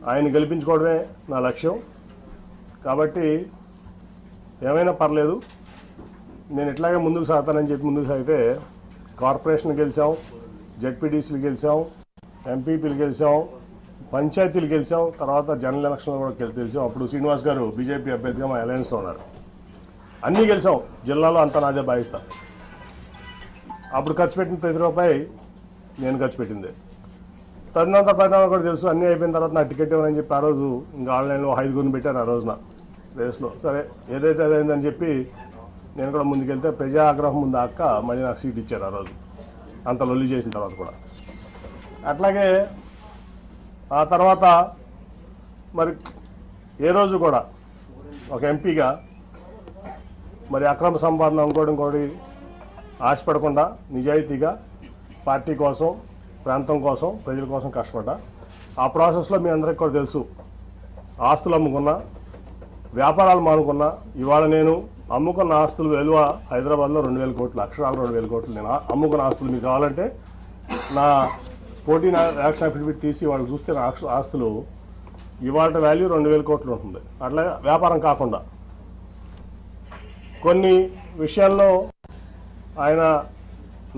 ఆయన గెలిపించుకోవడమే నా లక్ష్యం. కాబట్టి ఏమైనా పర్లేదు, నేను ఇట్లాగే ముందుకు సాగుతానని చెప్పి ముందుకు సాగితే కార్పొరేషన్ గెలిచాం, జెడ్పీటీసీలు గెలిచాం, ఎంపీపీలు గెలిచాం, పంచాయతీలు గెలిచాం, తర్వాత జనరల్ ఎలక్షన్లో కూడా గెలిచాం. అప్పుడు శ్రీనివాస్ గారు బీజేపీ అభ్యర్థిగా మా అలయన్స్లో ఉన్నారు. అన్నీ గెలిచాం, జిల్లాలో అంతా నాదే భావిస్తా. అప్పుడు ఖర్చు పెట్టిన ప్రతి రూపాయి నేను ఖర్చు పెట్టింది. తదనంతర పరిణామం కూడా తెలుసు. అన్నీ అయిపోయిన తర్వాత నా టికెట్ ఇవ్వనని చెప్పి ఆ రోజు ఇంకా ఆన్లైన్లో 5 పెట్టారు ఆ రోజున రేస్లో. సరే ఏదైతే అదైందని చెప్పి నేను కూడా ముందుకెళ్తే ప్రజా ఆగ్రహం ముందు అక్క మళ్ళీ నాకు సీట్ ఇచ్చారు ఆ రోజు, అంత లొల్లి చేసిన తర్వాత కూడా. అట్లాగే ఆ తర్వాత మరి ఏ రోజు కూడా ఒక ఎంపీగా మరి అక్రమ సంపాదన ఇంకోటి ఆశపడకుండా నిజాయితీగా పార్టీ కోసం, ప్రాంతం కోసం, ప్రజల కోసం కష్టపడ్డా. ఆ ప్రాసెస్లో మీ అందరికీ కూడా తెలుసు, ఆస్తులు అమ్ముకున్నా, వ్యాపారాలు మానుకున్నా. ఇవాళ నేను అమ్ముకున్న ఆస్తులు విలువ హైదరాబాద్లో 2,000 కోట్లు, అక్షరాలు 2,000 కోట్లు. నేను అమ్ముకున్న ఆస్తులు మీకు కావాలంటే నా 14 యాక్షన్ అఫిడవిట్ తీసి వాళ్ళు చూస్తే నా ఆస్తులు ఇవాళ వాల్యూ 2,000 కోట్లు ఉంటుంది. అట్లా వ్యాపారం కాకుండా కొన్ని విషయాల్లో ఆయన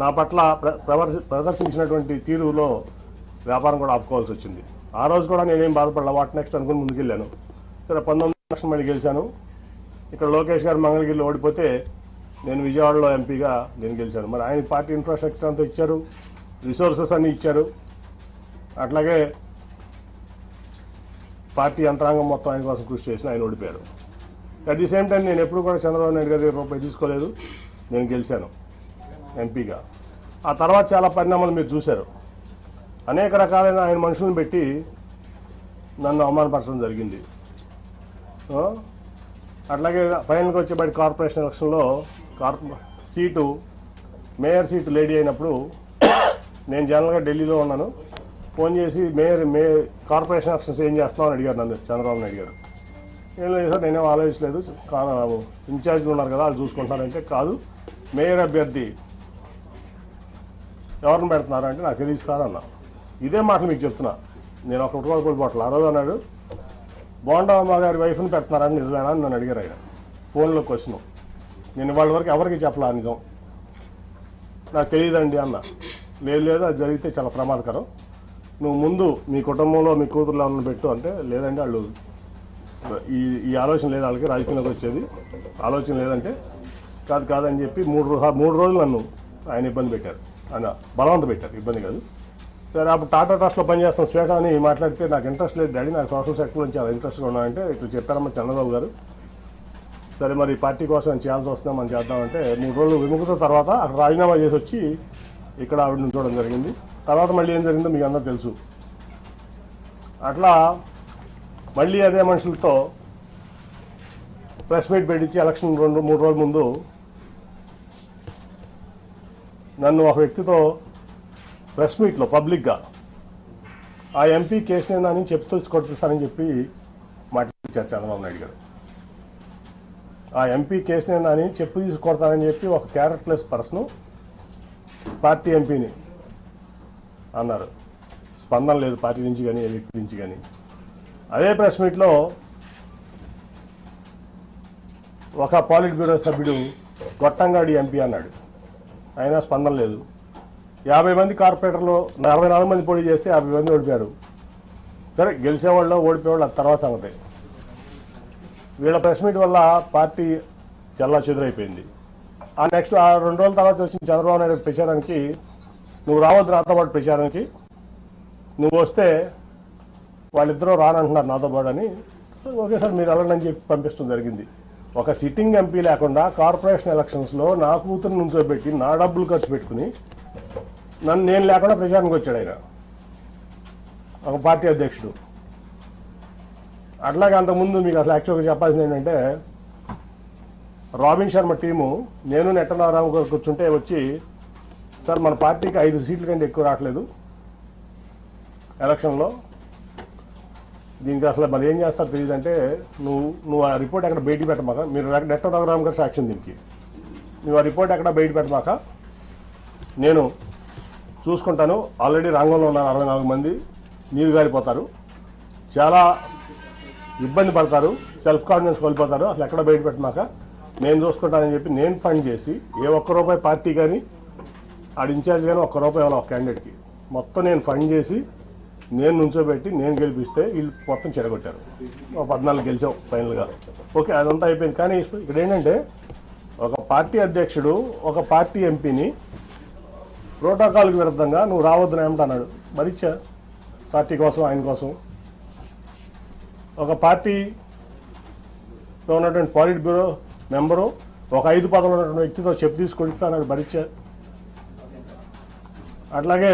నా పట్ల ప్రదర్శించినటువంటి తీరులో వ్యాపారం కూడా ఆపుకోవాల్సి వచ్చింది. ఆ రోజు కూడా నేనేం బాధపడలా, వాట్ నెక్స్ట్ అనుకుని ముందుకెళ్ళాను. సరే 19 లక్షలు మళ్ళీ గెలిచాను. ఇక్కడ లోకేష్ గారు మంగళగిరిలో ఓడిపోతే నేను విజయవాడలో ఎంపీగా నేను గెలిచాను. మరి ఆయన పార్టీ ఇన్ఫ్రాస్ట్రక్చర్ అంతా ఇచ్చారు, రిసోర్సెస్ అన్నీ ఇచ్చారు. అట్లాగే పార్టీ యంత్రాంగం మొత్తం ఆయన కోసం కృషి చేసిన ఆయన ఓడిపోయారు. అట్ ది సేమ్ టైం నేను ఎప్పుడు కూడా చంద్రబాబు నాయుడు గారి రూపాయి తీసుకోలేదు, నేను గెలిచాను ఎంపీగా. ఆ తర్వాత చాలా పరిణామాలు మీరు చూశారు. అనేక రకాలైన ఆయన మనుషులను పెట్టి నన్ను అవమానపరచడం జరిగింది. అట్లాగే ఫైనల్గా వచ్చేబడి కార్పొరేషన్ ఎలక్షన్లో మేయర్ సీటు లేడీ అయినప్పుడు నేను జనరల్గా ఢిల్లీలో ఉన్నాను. ఫోన్ చేసి కార్పొరేషన్ ఎలక్షన్స్ ఏం చేస్తున్నావు అని అడిగారు నన్ను చంద్రబాబు నాయుడు గారు. ఏం లేదు సార్, నేనేం ఆలోచించలేదు, ఇన్ఛార్జ్లు ఉన్నారు కదా వాళ్ళు చూసుకుంటున్నారంటే, కాదు మేయర్ అభ్యర్థి ఎవరిని పెడుతున్నారంటే నాకు తెలియదు సార్ అన్నా. ఇదే మాటలు మీకు చెప్తున్నా, నేను ఒక కోల్పోవట్లేదు. ఆ రోజు అన్నాడు, బోండమ్మ గారి వైఫ్ని పెడుతున్నారని నిజమేనా అని నన్ను అడిగారు ఆయన ఫోన్లో క్వశ్చన్. నేను వాళ్ళ వరకు ఎవరికి చెప్పలా నిజం, నాకు తెలియదండి అన్న. లేదు అది జరిగితే చాలా ప్రమాదకరం, నువ్వు ముందు మీ కుటుంబంలో మీ కూతుర్లో ఉన్న పెట్టు అంటే, లేదండి వాళ్ళు ఈ ఆలోచన లేదు, వాళ్ళకి రాజకీయంలోకి వచ్చేది ఆలోచన లేదంటే, కాదని చెప్పి 3 రోజులు నన్ను ఆయన ఇబ్బంది పెట్టారు, ఆయన బలవంత పెట్టారు, ఇబ్బంది కాదు. సరే అప్పుడు టాటా ట్రస్ట్లో పనిచేస్తున్న శ్వేత అని మాట్లాడితే నాకు ఇంట్రెస్ట్ లేదు డాడీ, నాకు సోషల్ సెక్టర్ నుంచి చాలా ఇంట్రెస్ట్గా ఉన్నాయంటే ఇట్లా చెప్పారమ్మా చంద్రబాబు గారు. సరే మరి పార్టీ కోసం చేయాల్సి వస్తుందా మనం చేద్దామంటే 3 రోజులు విముఖత తర్వాత అక్కడ రాజీనామా చేసి వచ్చి ఇక్కడ ఆవిడ నుంచోవడం జరిగింది. తర్వాత మళ్ళీ ఏం జరిగిందో మీకు అందరూ తెలుసు. అట్లా మళ్ళీ అదే మనుషులతో ప్రెస్ మీట్ పెట్టించి ఎలక్షన్ 2-3 రోజుల ముందు నన్ను ఒక వ్యక్తితో ప్రెస్ మీట్లో పబ్లిక్గా ఆ ఎంపీ కేసునేనా అని చెప్తూ కొట్టిస్తానని చెప్పి మాట్లాడించారు చంద్రబాబు నాయుడు గారు. ఆ ఎంపీ కేసునేనా అని చెప్పు తీసుకొడతానని చెప్పి ఒక క్యారెక్టర్లెస్ పర్సన్ పార్టీ ఎంపీని అన్నారు. స్పందన లేదు పార్టీ నుంచి కానీ ఏ వ్యక్తి నుంచి కానీ. అదే ప్రెస్ మీట్లో ఒక పాలిట్ బ్యూరో సభ్యుడు గొట్టంగాడి ఎంపీ అన్నాడు, అయినా స్పందన లేదు. 50 మంది కార్పొరేటర్లు 44 మంది పోటీ చేస్తే 50 మంది ఓడిపోయారు. సరే గెలిచేవాళ్ళు ఓడిపోయేవాళ్ళు అది తర్వాత సంగతి. వీళ్ళ ప్రెస్ మీట్ వల్ల పార్టీ చల్లా చెదురైపోయింది. ఆ నెక్స్ట్ 2 రోజుల తర్వాత వచ్చిన చంద్రబాబు నాయుడు ప్రచారానికి, నువ్వు రావద్దు నాతో పాటు ప్రచారానికి, నువ్వు వస్తే వాళ్ళిద్దరూ రానంటున్నారు నాతో పాటు అని. ఓకే సార్ మీరు వెళ్ళండి అని చెప్పి పంపించడం జరిగింది. ఒక సిట్టింగ్ ఎంపీ లేకుండా కార్పొరేషన్ ఎలక్షన్స్లో నా కూతురు నుంచోబెట్టి నా డబ్బులు ఖర్చు పెట్టుకుని నేను లేకుండా ప్రచారానికి వచ్చాడు ఆయన, ఒక పార్టీ అధ్యక్షుడు. అట్లాగే అంతకుముందు మీకు అసలు యాక్చువల్గా చెప్పాల్సింది ఏంటంటే, రాబిన్ శర్మ టీము నేను నెట్టనారాయణ గారు కూర్చుంటే వచ్చి, సార్ మన పార్టీకి 5 సీట్ల కంటే ఎక్కువ రావట్లేదు ఎలక్షన్లో, దీనికి అసలు మరి ఏం చేస్తారో తెలియదంటే, నువ్వు ఆ రిపోర్ట్ ఎక్కడ బయట పెట్టమాక, మీరు నెట్టనారాయణ గారు సాక్ష్యం దీనికి, నువ్వు ఆ రిపోర్ట్ ఎక్కడ బయట పెట్టమాక, నేను చూసుకుంటాను. ఆల్రెడీ రంగంలో ఉన్నారు 64 మంది, నీరు గారిపోతారు, చాలా ఇబ్బంది పడతారు, సెల్ఫ్ కాన్ఫిడెన్స్ కోల్పోతారు. అసలు ఎక్కడ బయట పెట్టమాక నేను చూసుకుంటానని చెప్పి నేను ఫండ్ చేసి ఏ ఒక్క రూపాయి పార్టీ కానీ ఆడ ఇన్ఛార్జ్ కానీ ఒక్క రూపాయి ఇవ్వాలి ఒక క్యాండిడేట్కి. మొత్తం నేను ఫండ్ చేసి నేను నుంచోబెట్టి నేను గెలిపిస్తే వీళ్ళు మొత్తం చెడగొట్టారు. 14 గెలిచాం ఫైనల్గా. ఓకే, అదంతా అయిపోయింది. కానీ ఇక్కడ ఏంటంటే ఒక పార్టీ అధ్యక్షుడు ఒక పార్టీ ఎంపీని ప్రోటోకాల్కి విరుద్ధంగా నువ్వు రావద్దని ఏమంటున్నాడు. మరిచ్చా పార్టీ కోసం, ఆయన కోసం. ఒక పార్టీలో ఉన్నటువంటి పాలిట్ బ్యూరో మెంబరు ఒక 5 పదవులు ఉన్నటువంటి వ్యక్తితో చెప్పు తీసుకొడిస్తా అన్నాడు. భరించా. అట్లాగే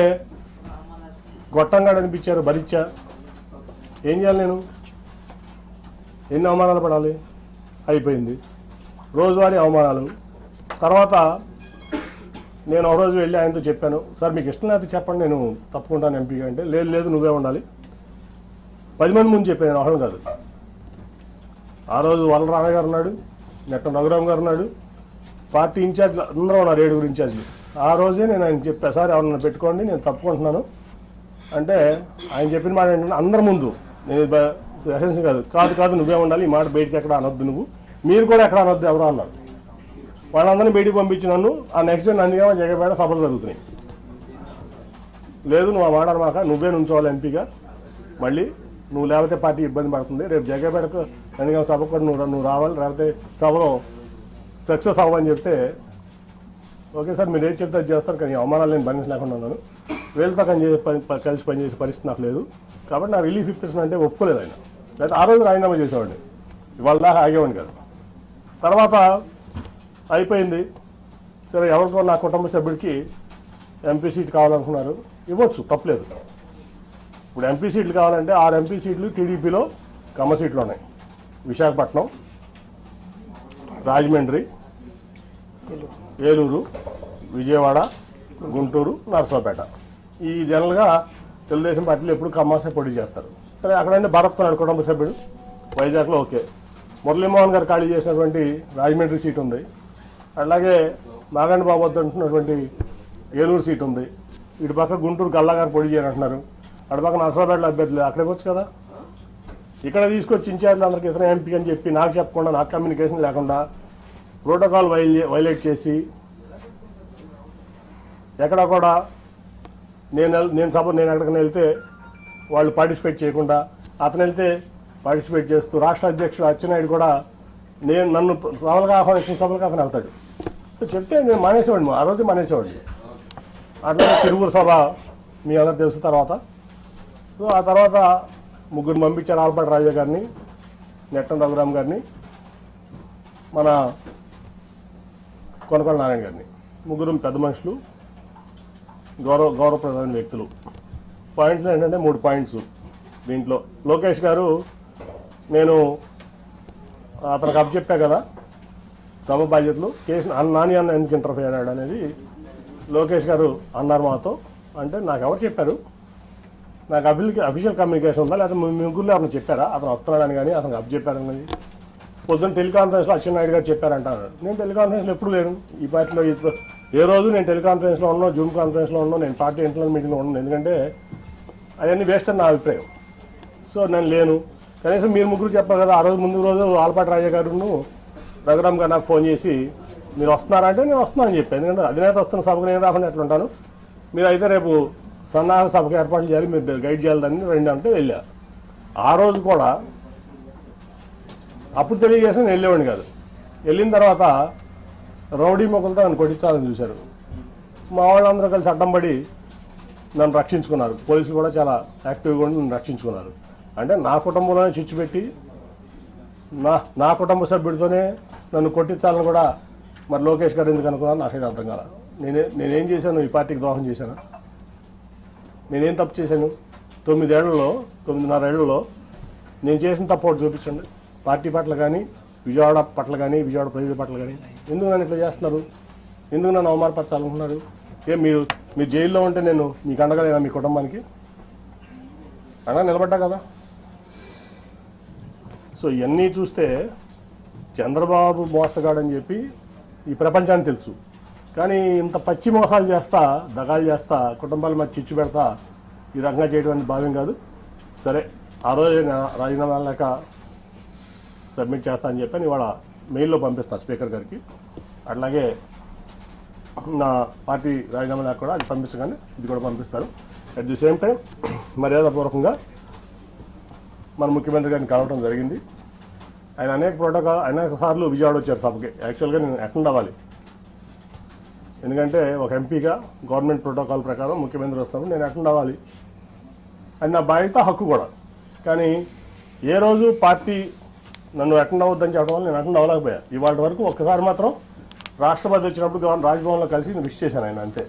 గొట్టంగా అనిపించారు. భరించా. ఏం చేయాలి నేను? ఎన్ని అవమానాలు పడాలి? అయిపోయింది. రోజువారీ అవమానాలు. తర్వాత నేను ఒక రోజు వెళ్ళి ఆయనతో చెప్పాను, సార్ మీకు ఇష్టం లేకపోతే చెప్పండి, నేను తప్పుకుంటాను ఎంపీగా. అంటే లేదు లేదు నువ్వే ఉండాలి. 10 మంది ముందు చెప్పాను, నేను ఒకళ్ళు కాదు. ఆ రోజు వరలరామయ్య గారు ఉన్నాడు, నెట్టం రఘురామ్ గారు ఉన్నాడు, పార్టీ ఇన్ఛార్జ్లు అందరూ ఉన్నారు, 7 ఇన్ఛార్జ్లు. ఆ రోజే నేను ఆయన చెప్పా, సార్ ఎవరన్నా పెట్టుకోండి నేను తప్పుకుంటున్నాను అంటే ఆయన చెప్పిన మాట ఏంటంటే అందరి ముందు, నేను ఎసెన్స్ కాదు కాదు నువ్వే ఉండాలి, ఈ మాట బయటికి ఎక్కడ అనొద్దు, నువ్వు మీరు కూడా ఎక్కడ అనొద్దు ఎవరో అన్నారు. వాళ్ళందరినీ బయటికి పంపించి నన్ను ఆ నెక్స్ట్ డే నందిగామ జగపేట సభలు జరుగుతున్నాయి. లేదు నువ్వు ఆ మాట అనమాక, నువ్వే నుంచోవాలి ఎంపీగా, మళ్ళీ నువ్వు లేకపోతే పార్టీ ఇబ్బంది పడుతుంది, రేపు జగపేటకు నందిగామ సభకు కూడా నువ్వు రావాలి, లేకపోతే సభలో సక్సెస్ అవ్వని చెప్తే ఓకే సార్ మీరు ఏం చెప్తే అది చేస్తారు, కానీ అవమానాలు నేను భరించలేకుండా ఉన్నాను, వీళ్ళతో కలిసి పనిచేసే పరిస్థితి నాకు లేదు, కాబట్టి నా రిలీఫ్ ఇప్పిస్తున్నా అంటే ఒప్పుకోలేదు ఆయన. లేకపోతే ఆ రోజు రాజీనామా చేసేవాడిని, ఇవాళ దాకా ఆగేవాడిని కాదు. తర్వాత అయిపోయింది. సరే ఎవరికో నా కుటుంబ సభ్యుడికి ఎంపీ సీట్ కావాలనుకున్నారు, ఇవ్వచ్చు, తప్పలేదు. ఇప్పుడు ఎంపీ సీట్లు కావాలంటే 6 ఎంపీ సీట్లు టీడీపీలో కమ్మ సీట్లు ఉన్నాయి. విశాఖపట్నం, రాజమండ్రి, ఏలూరు, విజయవాడ, గుంటూరు, నరసరావుపేట. ఈ జనరల్గా తెలుగుదేశం పార్టీలో ఎప్పుడు కమ్మాసే పోటీ చేస్తారు. సరే అక్కడంటే భరత్ నాడు కుటుంబ సభ్యుడు, వైజాగ్లో ఓకే. మురళీమోహన్ గారు ఖాళీ చేసినటువంటి రాజమండ్రి సీట్ ఉంది. అలాగే నాగండి బాబు అంటున్నటువంటి ఏలూరు సీట్ ఉంది. ఇటు పక్క గుంటూరు గల్లా గారు పోటీ చేయాలంటున్నారు. అటు పక్క నరసరావుపేటలో అభ్యర్థి లేదు, అక్కడికి వచ్చు కదా. ఇక్కడ తీసుకొచ్చి ఇన్ఛార్జ్లు అందరికీ ఇతర ఎంపీ అని చెప్పి నాకు చెప్పకుండా, నాకు కమ్యూనికేషన్ లేకుండా ప్రోటోకాల్ వైలేట్ చేసి ఎక్కడ కూడా నేను ఎక్కడికైనా వెళ్తే వాళ్ళు పార్టిసిపేట్ చేయకుండా, అతను వెళ్తే పార్టిసిపేట్ చేస్తూ, రాష్ట్ర అధ్యక్షుడు అచ్చెన్నాయుడు కూడా నన్ను సభలుగా ఆహ్వానించిన సభలకు అతను వెళ్తాడు. చెప్తే నేను మానేసేవాడిని, ఆ రోజు మానేసేవాడిని. అట్లాగే తిరువురు సభ మీ అందరూ తెలుసు. తర్వాత ఆ తర్వాత 3 పంపించారు, ఆల్పాటి రాజా గారిని, నెట్టం రఘురామ్ గారిని, మన కొనకొండ నారాయణ గారిని. 3 పెద్ద మనుషులు, గౌరవప్రదమైన వ్యక్తులు. పాయింట్లు ఏంటంటే 3 పాయింట్స్ దీంట్లో. లోకేష్ గారు, నేను అతనికి అప్పచెప్పా కదా సభ బాధ్యతలు, కేసు నాని అన్న ఎందుకు ఇంటర్ఫియర్ అయ్యాడు అనేది లోకేష్ గారు అన్నారు మాతో. అంటే నాకు ఎవరు చెప్పారు, నాకు అఫీషియల్ కమ్యూనికేషన్ ఉందా, లేకపోతే మీ ముగ్గురులో ఎవరైనా చెప్పారా అతను వస్తున్నాడని, కానీ అతనికి అప్పచెప్పారన్నది. పొద్దున్న టెలికాన్ఫరెన్స్లో అచ్చెన్నాయుడు గారు చెప్పారంటారు. నేను టెలికాన్ఫరెన్స్లో ఎప్పుడు లేను ఈ పార్టీలో. ఏ రోజు నేను టెలికాన్ఫరెన్స్లో ఉన్నాను, జూమ్ కాన్ఫరెన్స్లో ఉన్నాను, నేను పార్టీ ఇంటర్నల్ మీటింగ్లో ఉన్నాను. ఎందుకంటే అవన్నీ వేస్ట్ అని నా అభిప్రాయం. సో నేను లేను. కనీసం మీరు ముగ్గురు చెప్పారు కదా. ఆ రోజు ముందు రోజు ఆల్పాటి రాజా గారును రఘురామ్ గారు నాకు ఫోన్ చేసి మీరు వస్తున్నారంటే నేను వస్తున్నానని చెప్పాను. ఎందుకంటే అధినేత వస్తున్న సభకు నేను రాకుండా ఎట్లా ఉంటాను, మీరు అయితే రేపు సన్నాహక సభకు ఏర్పాట్లు చేయాలి, మీరు గైడ్ చేయాలి దాన్ని రండి అంటే వెళ్ళా. ఆ రోజు కూడా అప్పుడు తెలియజేసి నేను వెళ్ళేవాడిని కాదు. వెళ్ళిన తర్వాత రౌడీ మొక్కలతో నన్ను కొట్టించాలని చూశారు. మా వాళ్ళందరూ కలిసి అడ్డం పడి నన్ను రక్షించుకున్నారు. పోలీసులు కూడా చాలా యాక్టివ్గా ఉండి నన్ను రక్షించుకున్నారు. అంటే నా కుటుంబంలోనే చిచ్చు పెట్టి నా కుటుంబ సభ్యుడితోనే నన్ను కొట్టించాలని కూడా మరి లోకేష్ గారు ఎందుకు అనుకున్నాను నాకైతే అర్థం కాల. నేనేం చేశాను, ఈ పార్టీకి ద్రోహం చేశాను? నేనేం తప్పు చేశాను? 9.5 ఏళ్లలో నేను చేసిన తప్పు చూపించండి. పార్టీ పట్ల కానీ, విజయవాడ పట్ల కానీ, విజయవాడ ప్రజల పట్ల కానీ. ఎందుకు నన్ను ఇట్లా చేస్తున్నారు? ఎందుకు నన్ను అవమానపరచాలనుకున్నారు? మీరు జైల్లో ఉంటే నేను మీకు అండగలేనా? మీ కుటుంబానికి అండగా నిలబడ్డా కదా. సో ఇవన్నీ చూస్తే చంద్రబాబు మోసగాడని చెప్పి ఈ ప్రపంచానికి తెలుసు. కానీ ఇంత పచ్చి మోసాలు చేస్తా, దగాలు చేస్తా, కుటుంబాల మధ్య చిచ్చు పెడతా ఈ రకంగా చేయడం భావ్యం కాదు. సరే ఆ రోజు రాజీనామా లేక సబ్మిట్ చేస్తా అని చెప్పి ఇవాళ మెయిల్లో పంపిస్తాను స్పీకర్ గారికి. అట్లాగే నా పార్టీ రాజీనామా లేక కూడా అది పంపించగానే ఇది కూడా పంపిస్తారు. అట్ ది సేమ్ టైం మర్యాదపూర్వకంగా మన ముఖ్యమంత్రి గారిని కలవడం జరిగింది. ఆయన అనేక సార్లు విజయవాడ వచ్చారు సభకి. యాక్చువల్గా నేను అటెండ్ అవ్వాలి, ఎందుకంటే ఒక ఎంపీగా గవర్నమెంట్ ప్రోటోకాల్ ప్రకారం ముఖ్యమంత్రి వస్తున్నప్పుడు నేను అటెండ్ అవ్వాలి, అది నా బాధ్యత, హక్కు కూడా. కానీ ఏ రోజు పార్టీ నన్ను అటెండ్ అవ్వద్దని చెప్పడం వల్ల నేను అటెండ్ అవ్వలేకపోయా. ఇవాళ వరకు ఒక్కసారి మాత్రం రాష్ట్రపతి వచ్చినప్పుడు రాజ్భవన్లో కలిసి నేను విష్ చేశాను ఆయన, అంతే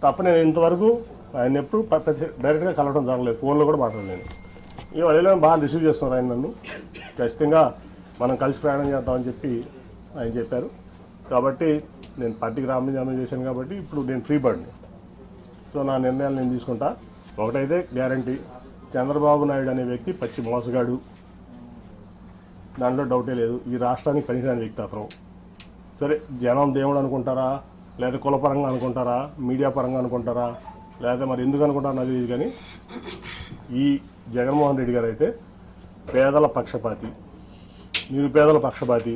తప్ప నేను ఇంతవరకు ఆయన ఎప్పుడు డైరెక్ట్గా కలవడం జరగలేదు, ఫోన్లో కూడా మాట్లాడలేదు. ఇవాళ బాగా రిసీవ్ చేస్తున్నారు ఆయన నన్ను. ఖచ్చితంగా మనం కలిసి ప్రయాణం చేద్దామని చెప్పి ఆయన చెప్పారు. కాబట్టి నేను పార్టీకి రాజీనామా చేశాను కాబట్టి ఇప్పుడు నేను ఫ్రీ బర్డ్ని. సో నా నిర్ణయాలు నేను తీసుకుంటా. ఒకటైతే గ్యారంటీ, చంద్రబాబు నాయుడు అనే వ్యక్తి పచ్చి మోసగాడు, దాంట్లో డౌటే లేదు. ఈ రాష్ట్రానికి పనికిరాని వ్యక్తి అతను. సరే జనం దేవుడు అనుకుంటారా, లేదా కులపరంగా అనుకుంటారా, మీడియా పరంగా అనుకుంటారా, లేదా మరి ఎందుకు అనుకుంటారో నాకు తెలియదు. కానీ ఈ జగన్మోహన్ రెడ్డి గారు అయితే పేదల పక్షపాతి, నిరుపేదల పక్షపాతి.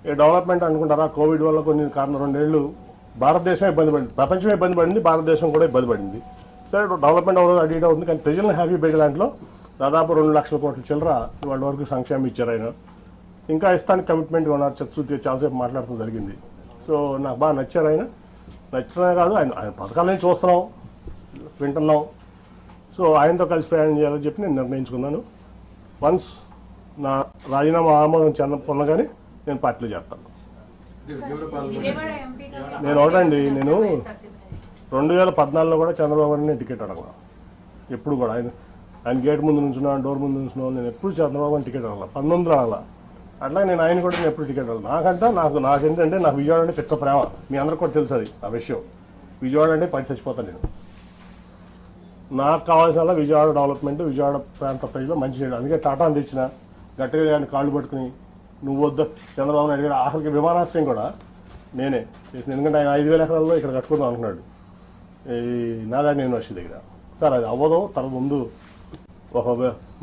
ఏ డెవలప్మెంట్ అనుకుంటారా, కోవిడ్ వల్ల కొన్ని కారణం 2 ఏళ్ళు భారతదేశం ఇబ్బంది పడింది, ప్రపంచమే ఇబ్బంది పడింది, భారతదేశం కూడా ఇబ్బంది పడింది. సరే డెవలప్మెంట్ అవ్వదు, అడిట్ అవుతుంది, కానీ ప్రజలను హ్యాపీ పెట్టే దాంట్లో దాదాపు 2 లక్షల కోట్ల చిల్లర ఇవాళ వరకు సంక్షేమం ఇచ్చారు ఆయన. ఇంకా ఇస్తానికి కమిట్మెంట్ ఉన్నారు, చచ్చుతీ చాలాసేపు మాట్లాడటం జరిగింది. సో నాకు బాగా నచ్చారు ఆయన. నచ్చడమే కాదు, ఆయన పథకాలని చూస్తున్నాం, వింటున్నాం. సో ఆయనతో కలిసి ప్రయాణం చేయాలని చెప్పి నేను నిర్ణయించుకున్నాను. వన్స్ నా రాజీనామా ఆమోదం పొందగానే నేను పార్టీలో చేస్తాను. నేను ఒకటండి, నేను 2014లో కూడా చంద్రబాబు గారిని టికెట్ అడగలా. ఎప్పుడు కూడా ఆయన గేట్ ముందు నుంచున్నా, డోర్ ముందు నుంచున్నా, నేను ఎప్పుడు చంద్రబాబు గారిని టికెట్ అడగల. 19 అడగల. అట్లా నేను ఆయన కూడా నేను ఎప్పుడు టికెట్ అడగల. నాకేంటంటే నాకు విజయవాడ అంటే పిచ్చ ప్రేమ. మీ అందరికి కూడా తెలుసు అది, ఆ విషయం. విజయవాడ అంటే పడి చచ్చిపోతాను నేను. నాకు కావాల్సిన విజయవాడ డెవలప్మెంట్, విజయవాడ ప్రాంత ప్రజలు మంచి చేయడం. అందుకే టాటాను తెచ్చిన, గట్టిగా ఆయన కాళ్ళు పట్టుకుని నువ్వు వద్దు చంద్రబాబు నాయుడు గారు. ఆఖరికి విమానాశ్రయం కూడా నేనే చేసింది, ఎందుకంటే ఆయన 5,000 ఎకరాల్లో ఇక్కడ కట్టుకుందాం అంటున్నాడు ఈ నాగార్జున యూనివర్సిటీ దగ్గర. సార్ అది అవ్వదు, తన ముందు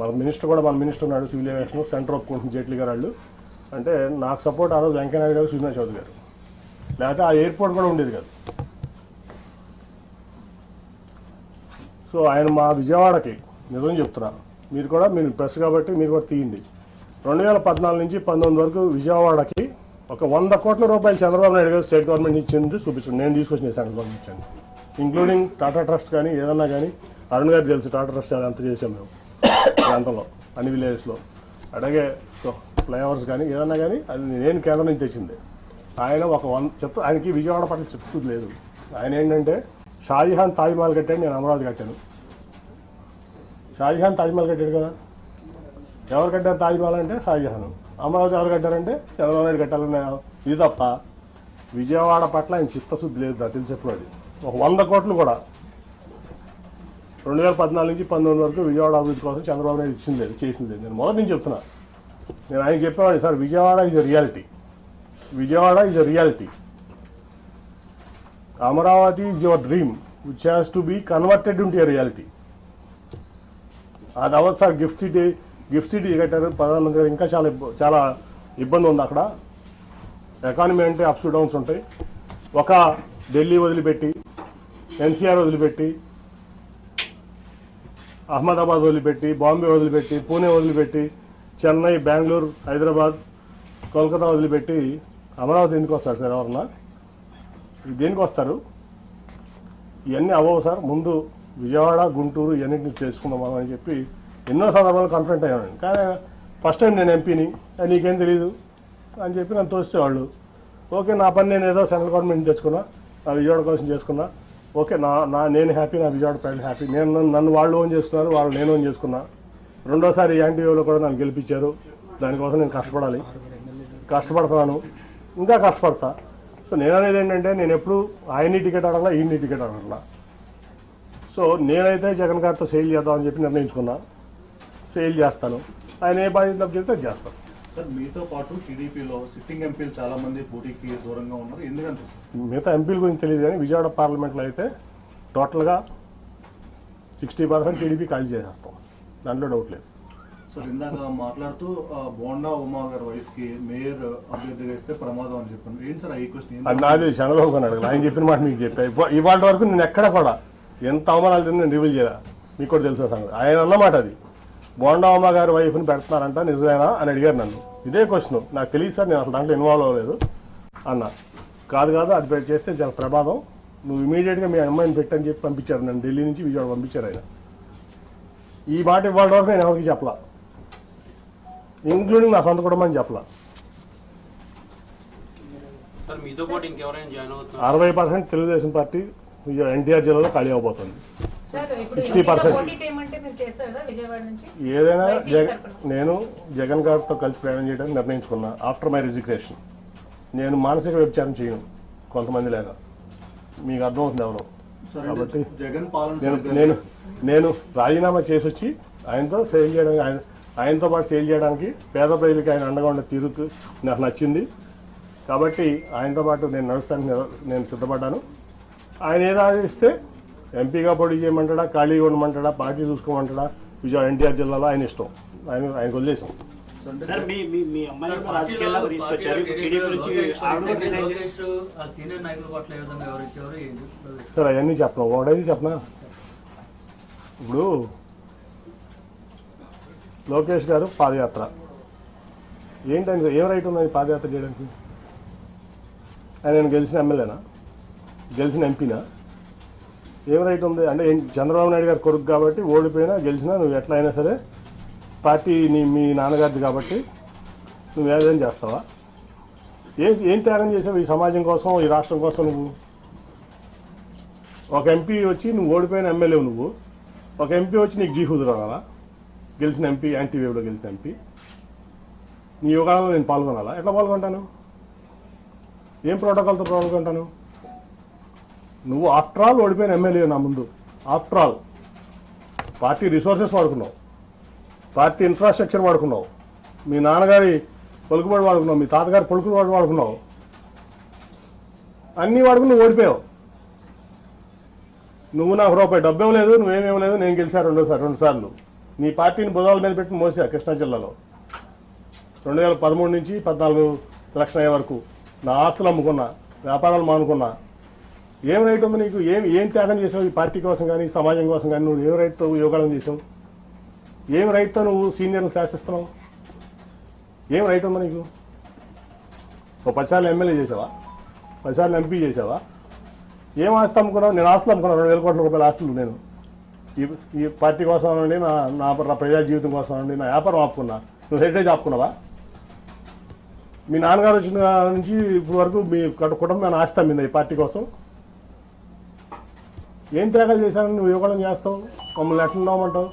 మన మినిస్టర్ కూడా, మన మినిస్టర్ ఉన్నాడు సివిల్ ఏవియేషన్, సెంటర్ ఒప్పుకుంటుంది జైట్లీ గారు వాళ్ళు. అంటే నాకు సపోర్ట్ ఆ రోజు వెంకయ్యనాయుడు గారు, సుజనా చౌదరి గారు, లేకపోతే ఆ ఎయిర్పోర్ట్ కూడా ఉండేది కాదు. సో ఆయన మా విజయవాడకి నిజం చెప్తున్నా, మీరు ప్రెస్ కాబట్టి మీరు కూడా తీయండి. 2014 నుంచి 19 వరకు విజయవాడకి ఒక 100 కోట్ల రూపాయలు చంద్రబాబు నాయుడు గారు స్టేట్ గవర్నమెంట్ ఇచ్చింది చూపిస్తుంది. నేను తీసుకొచ్చిన సెంట్రల్ గవర్నమెంట్ ఇచ్చాను, ఇంక్లూడింగ్ టాటా ట్రస్ట్ కానీ ఏదన్నా కానీ. అరుణ్ గారికి తెలుసు టాటా ట్రస్ట్ ఎంత చేసాం మేము ప్రాంతంలో, అన్ని విలేజెస్లో. అలాగే ఫ్లైఓవర్స్ కానీ ఏదన్నా కానీ అది నేను కేంద్రం నుంచి తెచ్చింది. ఆయన ఒక ఆయనకి విజయవాడ పట్ల చిత్తశుద్ధి లేదు. ఆయన ఏంటంటే షాజహాన్ తాజ్మహల్ కట్టాడు, నేను అమరావతి కట్టాను. షాజహాన్ తాజ్మహల్ కట్టాడు కదా, ఎవరు కట్టారు తాజ్మహల్ అంటే షాజహాన్. అమరావతి ఎవరు కట్టారంటే చంద్రబాబు నాయుడు కట్టాలన్న ఇది తప్ప విజయవాడ పట్ల ఆయన చిత్తశుద్ధి లేదు, నాకు తెలిసి ఎప్పుడు. అది ఒక 100 కోట్లు కూడా 2014 నుంచి 19 వరకు విజయవాడ అభివృద్ధి కోసం చంద్రబాబు నాయుడు ఇచ్చింది లేదు, చేసింది లేదు. నేను మొదటి నుంచి చెప్తున్నా, నేను ఆయన చెప్పేవాడిని, sir Vijayawada is a reality, Vijayawada is a reality. Amaravati is your dream which has to be converted into a reality. అది అవ్వదు సార్. గిఫ్ట్ సిటీ కట్టారు ప్రధానమంత్రి గారు, ఇంకా చాలా ఇబ్బంది ఉంది అక్కడ. ఎకానమీ అంటే అప్స్ డౌన్స్ ఉంటాయి. ఒక ఢిల్లీ వదిలిపెట్టి, ఎన్సీఆర్ వదిలిపెట్టి, అహ్మదాబాద్ వదిలిపెట్టి, బాంబే వదిలిపెట్టి, పూణే వదిలిపెట్టి, చెన్నై, బెంగళూరు, హైదరాబాద్, కోల్కతా వదిలిపెట్టి అమరావతి ఎందుకు వస్తారు సార్? ఎవరన్నా దేనికి వస్తారు? ఇవన్నీ అవ్వవు సార్. ముందు విజయవాడ, గుంటూరు ఇవన్నింటినీ చేసుకుందాం అని చెప్పి ఎన్నో సందర్భాలు కన్ఫరెంట్ అయ్యాను. కానీ ఫస్ట్ టైం నేను ఎంపీని, నీకేం తెలియదు అని చెప్పి నన్ను తోసేవాళ్ళు. ఓకే, నా పని నేను ఏదో సెంట్రల్ గవర్నమెంట్ తెచ్చుకున్నా, నా విజయవాడ కోసం చేసుకున్నా. ఓకే, నేను హ్యాపీ, నా విజయవాడ ప్రజలు హ్యాపీ. నన్ను వాళ్ళు ఓన్ చేస్తున్నారు, వాళ్ళు నేను ఓన్ చేసుకున్నా. రెండోసారి యాంటీవేలో కూడా నన్ను గెలిపించారు. దానికోసం నేను కష్టపడుతున్నాను, ఇంకా కష్టపడతా. సో నేను అనేది ఏంటంటే, నేను ఎప్పుడు ఆయన్ని టికెట్ అడగలా, ఈయన్ని టికెట్ అడగలా. సో నేనైతే జగన్ గారితో సేల్ చేద్దామని చెప్పి నిర్ణయించుకున్నా. సేల్ చేస్తాను, ఆయన ఏ బాధ్యత చెప్తే చేస్తాను. సార్ మీతో పాటు టీడీపీలో సిట్టింగ్ ఎంపీలు చాలా మంది పోటీకి దూరంగా ఉన్నారు, ఎందుకంటే మిగతా ఎంపీల గురించి తెలియదు కానీ విజయవాడ పార్లమెంట్లో అయితే టోటల్గా 60% టీడీపీ ఖాళీ చేసేస్తాం, దాంట్లో డౌట్ లేదు. సార్ ఇందాక మాట్లాడుతూ బోండా ఉమా గారి వైఫ్ కి మేయర్ అభ్యర్థిగా ఇస్తే ప్రమాదం అని చెప్పాను. ఏంటి సార్ ఈ క్వశ్చన్? అది నాది చంద్రబాబు గారు అడగలేదు, ఆయన చెప్పిన మాట మీకు చెప్పా. ఇవాళ వరకు నేను ఎక్కడ కూడా ఎంత అవమానాలు తిని నేను రివీల్ చేయాలి, మీకు కూడా తెలుసా సంగతి. ఆయన అన్నమాట అది, బోండా ఉమా గారి వైఫ్ని పెడుతున్నారంట నిజమేనా అని అడిగారు నన్ను. ఇదే క్వశ్చన్, నాకు తెలియదు సార్, నేను అసలు దాంట్లో ఇన్వాల్వ్ అవ్వలేదు అన్న. కాదు అది చేస్తే చాలా ప్రమాదం, నువ్వు ఇమీడియట్గా మీ అమ్మాయిని పెట్టని చెప్పి పంపించారు నన్ను. ఢిల్లీ నుంచి విజయవాడ పంపించారు ఆయన. ఈ మాట ఇవాళ వరకు నేను ఎవరికి చెప్పలా, ఇంక్లూడింగ్ నా సొంత కుటుంబాన్ని చెప్పలా. 60% తెలుగుదేశం పార్టీ ఎన్టీఆర్ జిల్లాలో ఖాళీ అవబోతుంది. 60% ఏదైనా నేను జగన్ గారితో కలిసి ప్రయాణం చేయడానికి నిర్ణయించుకున్నా. ఆఫ్టర్ మై రిజిగ్నేషన్ నేను మానసిక వ్యభిచారం చేయను కొంతమంది లేక, మీకు అర్థమవుతుంది ఎవరో. కాబట్టి జగన్ పాలన నేను రాజీనామా చేసి వచ్చి ఆయనతో సేల్ చేయడానికి, ఆయనతో పాటు సేల్ చేయడానికి పేద ప్రజలకి ఆయన అండగా ఉండే తీరుకు నాకు నచ్చింది. కాబట్టి ఆయనతో పాటు నేను నడుస్తానికి నేను సిద్ధపడ్డాను. ఆయన ఏదో ఆశిస్తే ఎంపీగా పోటీ చేయమంటాడా, ఖాళీగా ఉండమంటాడా, పార్టీ చూసుకోమంటాడా, విజయవాడ ఎన్టీఆర్ జిల్లాలో ఆయన ఇష్టం, ఆయనకు వదిలేసాం. సార్ అవన్నీ చెప్పను, ఒకటైతే చెప్పనా. ఇప్పుడు లోకేష్ గారు పాదయాత్ర ఏంటని, ఏం రైట్ ఉందని పాదయాత్ర చేయడానికి? ఆయన గెలిచిన ఎమ్మెల్యేనా, గెలిచిన ఎంపీనా? ఏం రైట్ ఉంది అంటే? చంద్రబాబు నాయుడు గారు కొడుకు కాబట్టి ఓడిపోయినా గెలిచినా నువ్వు ఎట్లా అయినా సరే పార్టీ మీ నాన్నగారిది కాబట్టి నువ్వు ఏదైనా చేస్తావా? ఏం త్యాగం చేసావు ఈ సమాజం కోసం, ఈ రాష్ట్రం కోసం? నువ్వు ఒక ఎంపీ వచ్చి, నువ్వు ఓడిపోయిన ఎమ్మెల్యే నువ్వు, ఒక ఎంపీ వచ్చి నీకు జీహుదురు అనాలా? గెలిచిన ఎంపీ, యాంటీ వేవ్లో గెలిచిన ఎంపీ, నీ యోగాలో నేను పాల్గొనాలా? ఎట్లా పాల్గొంటాను? ఏం ప్రోటోకాల్తో పాల్గొంటాను? నువ్వు ఆఫ్టర్ ఆల్ ఓడిపోయిన ఎమ్మెల్యే నా ముందు. ఆఫ్టర్ ఆల్ పార్టీ రిసోర్సెస్ వాడుకున్నావు, పార్టీ ఇన్ఫ్రాస్ట్రక్చర్ వాడుకున్నావు, మీ నాన్నగారి పలుకుబడి వాడుకున్నావు, మీ తాతగారి పలుకుబడి వాడుకున్నావు, అన్నీ వాడుకుని నువ్వు ఓడిపోయావు. నువ్వు నాకు రూపాయి డబ్బు ఇవ్వలేదు, నువ్వేమివ్వలేదు, నేను గెలిచా 2 సార్లు. నీ పార్టీని భుజాల మీద పెట్టి మోసా కృష్ణా జిల్లాలో 2013 నుంచి 14 ఎలక్షన్ అయ్యే వరకు. నా ఆస్తులు అమ్ముకున్నా, వ్యాపారాలు మానుకున్నా. ఏం రైట్ ఉంది నీకు? ఏం త్యాగం చేసావు ఈ పార్టీ కోసం కానీ, సమాజం కోసం కానీ? నువ్వు ఏం రైట్తో యోగాలను చేసావు? ఏం రైట్తో నువ్వు సీనియర్ని శాసిస్తున్నావు? ఏం రైట్ ఉందా నీకు? ఓ 10 సార్లు ఎమ్మెల్యే చేసావా, 10 సార్లు ఎంపీ చేసావా? ఏం ఆస్తి అమ్ముకున్నావు? నేను ఆస్తులు అమ్ముకున్నాను, 2,000 కోట్ల రూపాయల ఆస్తులు. నేను ఈ పార్టీ కోసం అనండి, నా ప్రజా జీవితం కోసం అనండి, నా వ్యాపారం ఆపుకున్నా. నువ్వు హెరిటేజ్ ఆపుకున్నావా? మీ నాన్నగారు వచ్చిన నుంచి ఇప్పుడు వరకు మీ కుటుంబం ఆస్తి అమ్మిందా ఈ పార్టీ కోసం? ఏం త్యాగాలు చేశారని నువ్వు యువకడం చేస్తావు? మమ్మల్ని ఎట్లా ఉన్నామంటావు?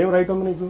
ఏం రైట్ ఉంది నీకు?